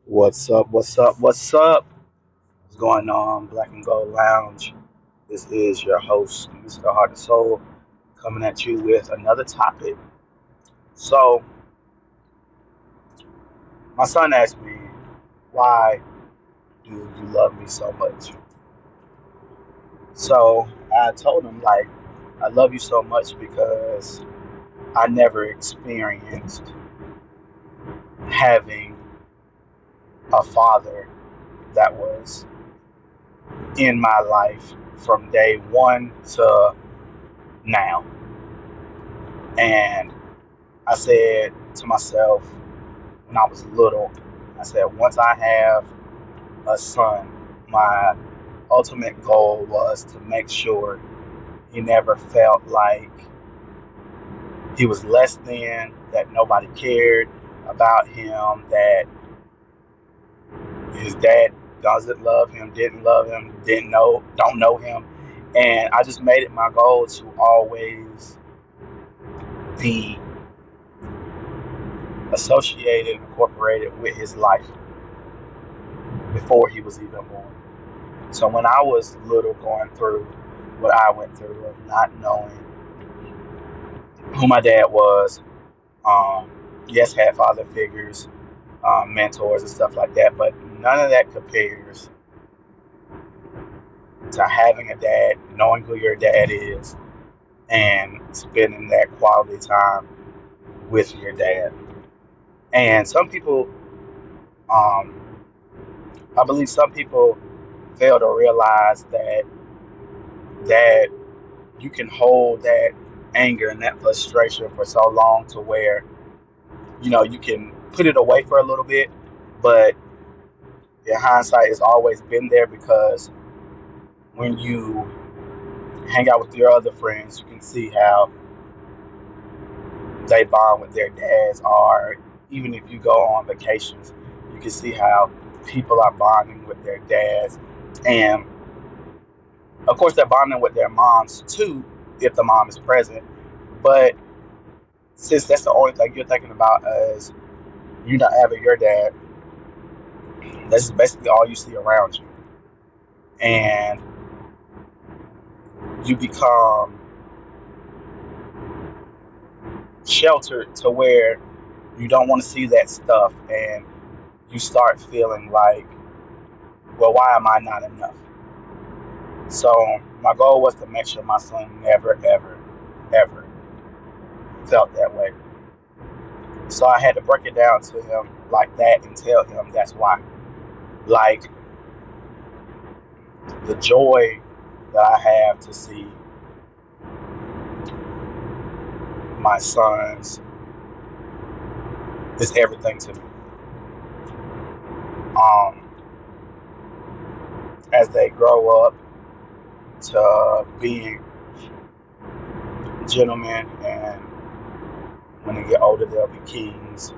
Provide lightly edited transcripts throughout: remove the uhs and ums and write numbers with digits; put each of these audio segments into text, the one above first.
What's up? What's up? What's up? What's going on, Black and Gold Lounge? This is your host, Mr. Heart and Soul, coming at you with another topic. So, my son asked me, why do you love me so much? So, I told him, I love you so much because I never experienced having a father that was in my life from day one to now. And I said to myself when I was little, I said, once I have a son, my ultimate goal was to make sure he never felt like he was less than, that nobody cared about him, that his dad doesn't love him, didn't love him, don't know him. And I just made it my goal to always be associated, incorporated with his life before he was even born. So when I was little, going through what I went through of not knowing who my dad was, um, yes, had father figures, mentors and stuff like that, but none of that compares to having a dad, knowing who your dad is, and spending that quality time with your dad. And some people, um, I believe some people fail to realize that you can hold that anger and that frustration for so long to where you can put it away for a little bit, but in hindsight it's always been there, because when you hang out with your other friends you can see how they bond with their dads, or even if you go on vacations you can see how people are bonding with their dads. And of course they're bonding with their moms too, if the mom is present. But since that's the only thing you're thinking about as you not having your dad, that's basically all you see around you. And you become sheltered to where you don't want to see that stuff, and you start feeling like, well, why am I not enough? So my goal was to make sure my son never, ever, ever felt that way. So I had to break it down to him like that and tell him that's why. Like, the joy that I have to see my sons is everything to me. Um, as they grow up to being gentlemen, and when they get older they'll be kings.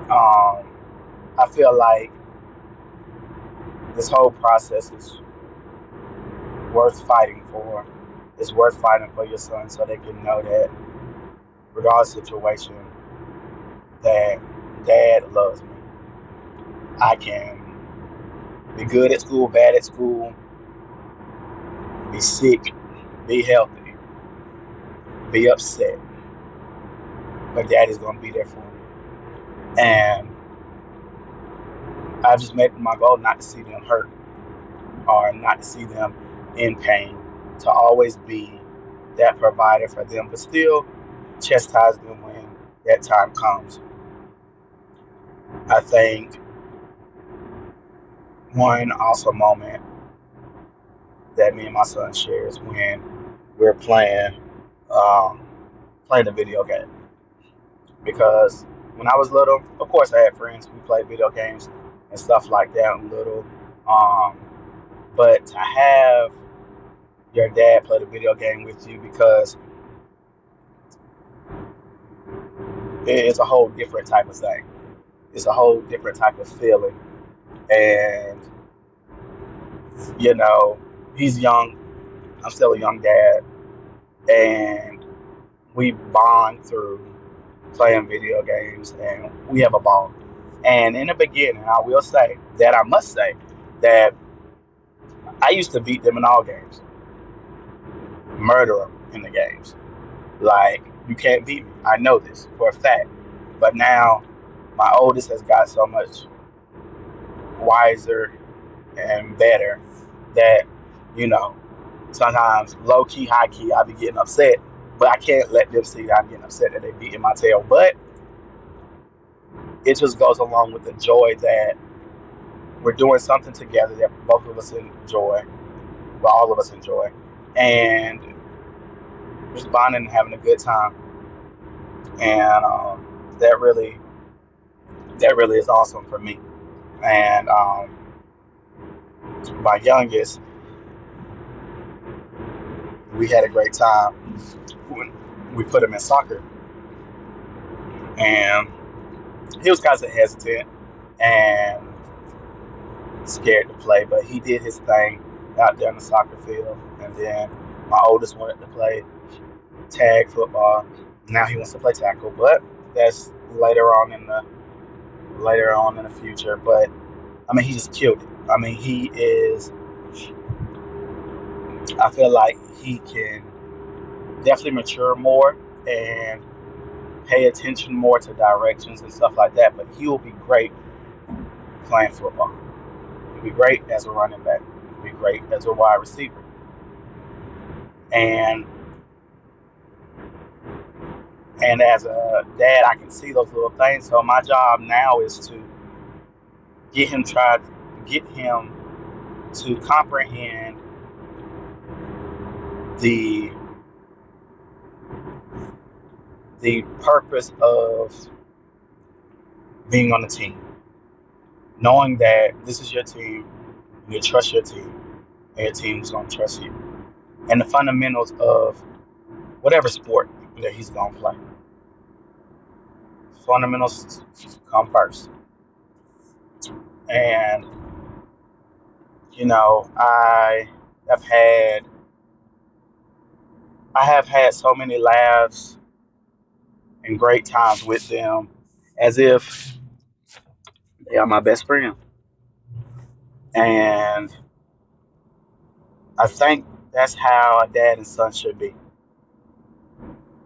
I feel like this whole process is worth fighting for. It's worth fighting for your son so they can know that regardless of the situation, that dad loves me. I can be good at school, bad at school, be sick, be healthy, be upset, but daddy's gonna be there for me. And I just made it my goal not to see them hurt, or not to see them in pain, to always be that provider for them, but still chastise them when that time comes. I think one awesome moment that me and my son shares when we're um, playing a video game. Because when I was little, of course, I had friends who played video games and stuff like that when little. Um, but to have your dad play the video game with you, because it's a whole different type of thing. It's a whole different type of feeling. And, you know, he's young. I'm still a young dad. And we bond through playing video games, and we have a ball. And in the beginning, I will say that I must say that I used to beat them in all games, murder them in the games. Like, you can't beat me. I know this for a fact. But now my oldest has got so much wiser and better that, you know, sometimes low key, high key, I be getting upset, but I can't let them see that I'm getting upset that they beating my tail. But it just goes along with the joy that we're doing something together that both of us enjoy, well, all of us enjoy, and just bonding and having a good time. And that really, that really is awesome for me. And my youngest, we had a great time when we put him in soccer, and he was kind of hesitant and scared to play, but he did his thing out there on the soccer field. And then my oldest wanted to play tag football. Now he wants to play tackle, but that's later on in the future. But I mean, he just killed it. I mean, he is. I feel like he can definitely mature more and pay attention more to directions and stuff like that. But he will be great playing football. He'll be great as a running back. He'll be great as a wide receiver. And as a dad, I can see those little things. So my job now is to get him to comprehend the purpose of being on the team, knowing that this is your team, you trust your team, and your team's gonna trust you, and the fundamentals of whatever sport that he's gonna play. Fundamentals come first, and you know, I have had so many laughs and great times with them, as if they are my best friend. And I think that's how a dad and son should be.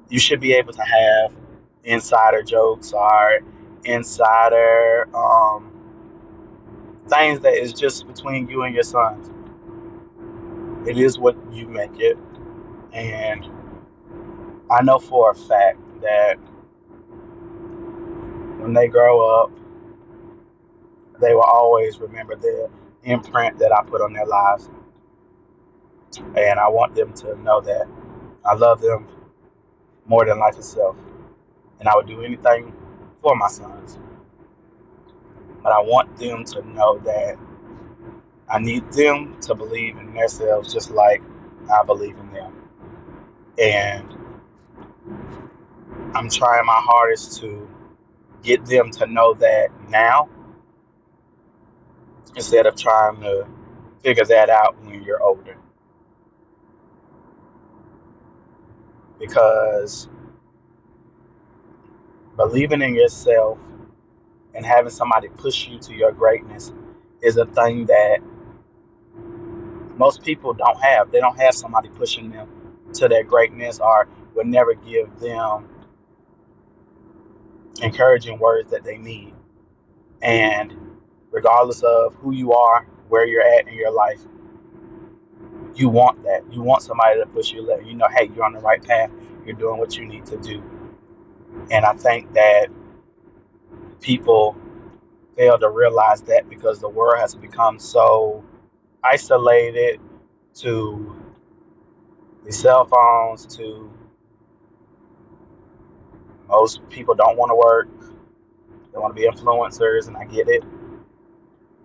You should be able to have insider jokes or insider things that is just between you and your sons. It is what you make it. And I know for a fact that when they grow up, they will always remember the imprint that I put on their lives. And I want them to know that I love them more than life itself. And I would do anything for my sons. But I want them to know that I need them to believe in themselves just like I believe in them. And I'm trying my hardest to get them to know that now, instead of trying to figure that out when you're older. Because believing in yourself and having somebody push you to your greatness is a thing that most people don't have. They don't have somebody pushing them to their greatness, or will never give them encouraging words that they need. And regardless of who you are, where you're at in your life, you want that. You want somebody to push you, let you know, hey, you're on the right path. You're doing what you need to do. And I think that people fail to realize that because the world has become so isolated to the cell phones, to most people don't want to work. They want to be influencers, and I get it.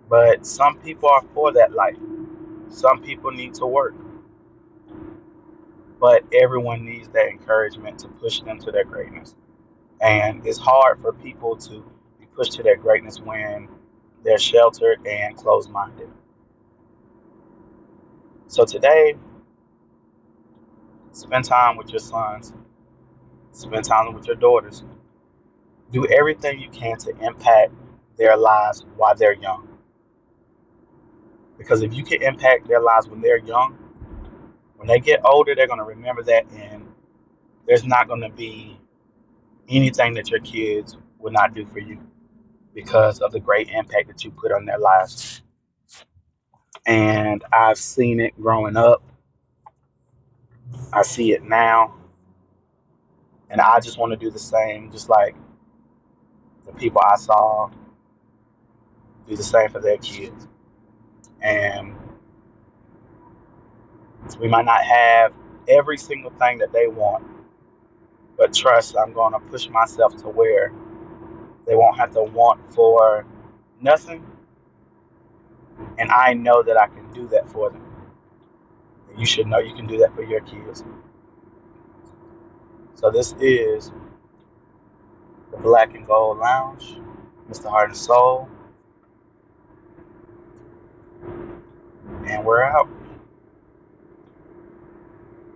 But some people are for that life. Some people need to work. But everyone needs that encouragement to push them to their greatness. And it's hard for people to be pushed to their greatness when they're sheltered and closed-minded. So today, spend time with your sons. Spend time with your daughters. Do everything you can to impact their lives while they're young. Because if you can impact their lives when they're young, when they get older, they're going to remember that, and there's not going to be anything that your kids will not do for you because of the great impact that you put on their lives. And I've seen it growing up. I see it now. And I just want to do the same, just like the people I saw do the same for their kids. And we might not have every single thing that they want, but trust, I'm going to push myself to where they won't have to want for nothing. And I know that I can do that for them. And you should know you can do that for your kids. So this is the Black and Gold Lounge, Mr. Heart and Soul, and we're out.